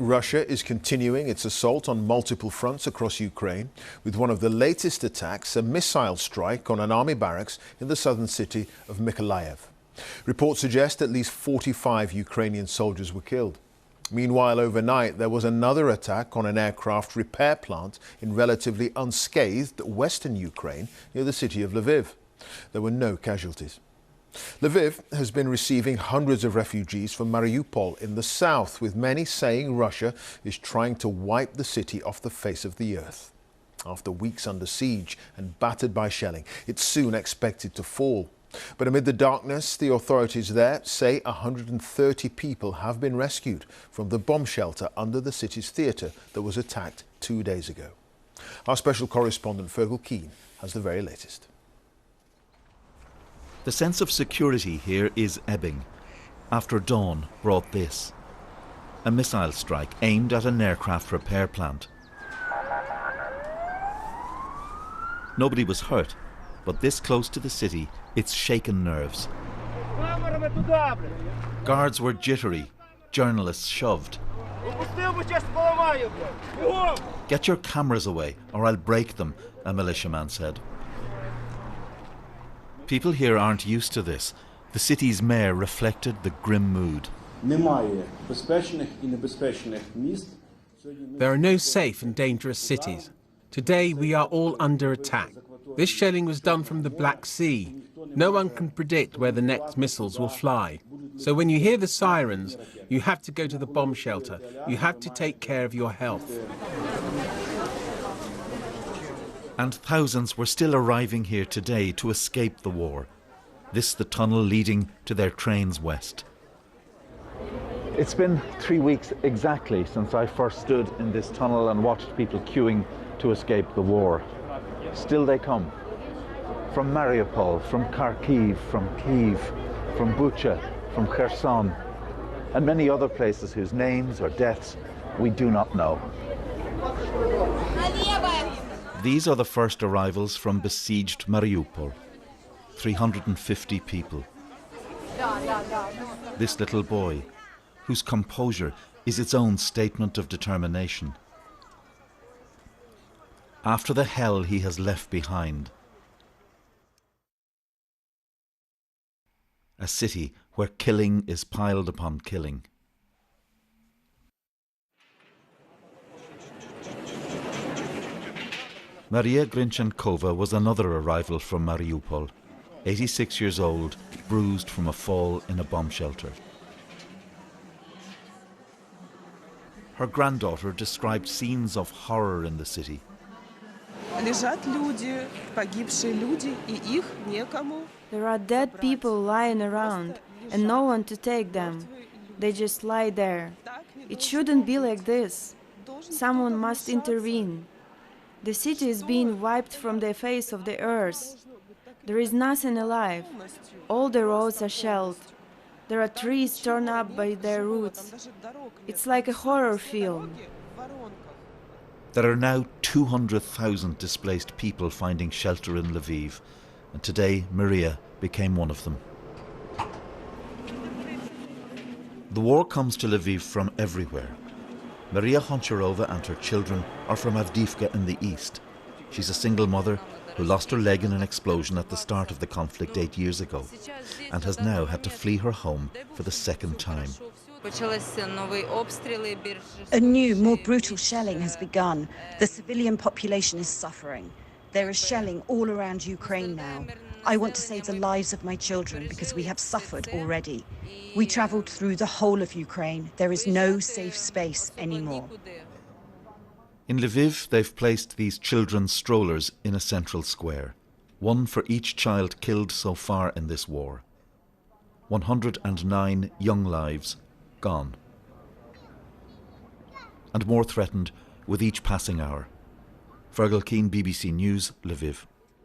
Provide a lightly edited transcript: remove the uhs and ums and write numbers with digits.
Russia is continuing its assault on multiple fronts across Ukraine, with one of the latest attacks a missile strike on an army barracks in the southern city of Mykolaiv. Reports suggest at least 45 Ukrainian soldiers were killed. Meanwhile, overnight, there was another attack on an aircraft repair plant in relatively unscathed western Ukraine near the city of Lviv. There were no casualties. Lviv has been receiving hundreds of refugees from Mariupol in the south, with many saying Russia is trying to wipe the city off the face of the earth. After weeks under siege and battered by shelling, it's soon expected to fall. But amid the darkness, the authorities there say 130 people have been rescued from the bomb shelter under the city's theatre that was attacked 2 days ago. Our special correspondent Fergal Keane has the very latest. The sense of security here is ebbing. After dawn brought this: a missile strike aimed at an aircraft repair plant. Nobody was hurt, but this close to the city, it's shaken nerves. Guards were jittery, journalists shoved. "Get your cameras away, or I'll break them," a militiaman said. People here aren't used to this. The city's mayor reflected the grim mood. There are no safe and dangerous cities. Today we are all under attack. This shelling was done from the Black Sea. No one can predict where the next missiles will fly. So when you hear the sirens, you have to go to the bomb shelter. You have to take care of your health. And thousands were still arriving here today to escape the war. This the tunnel leading to their trains west. It's been 3 weeks exactly since I first stood in this tunnel and watched people queuing to escape the war. Still they come. From Mariupol, from Kharkiv, from Kyiv, from Bucha, from Kherson, and many other places whose names or deaths we do not know. These are the first arrivals from besieged Mariupol. 350 people. This little boy, whose composure is its own statement of determination. After the hell he has left behind. A city where killing is piled upon killing. Maria Grinchenkova was another arrival from Mariupol, 86 years old, bruised from a fall in a bomb shelter. Her granddaughter described scenes of horror in the city. There are dead people lying around and no one to take them. They just lie there. It shouldn't be like this. Someone must intervene. The city is being wiped from the face of the earth. There is nothing alive. All the roads are shelled. There are trees torn up by their roots. It's like a horror film. There are now 200,000 displaced people finding shelter in Lviv, and today Maria became one of them. The war comes to Lviv from everywhere. Maria Honcharova and her children are from Avdiivka in the east. She's a single mother who lost her leg in an explosion at the start of the conflict 8 years ago and has now had to flee her home for the second time. A new, more brutal shelling has begun. The civilian population is suffering. There is shelling all around Ukraine now. I want to save the lives of my children because we have suffered already. We travelled through the whole of Ukraine. There is no safe space anymore. In Lviv, they've placed these children's strollers in a central square, one for each child killed so far in this war. 109 young lives gone. And more threatened with each passing hour. Fergal Keane, BBC News, Lviv.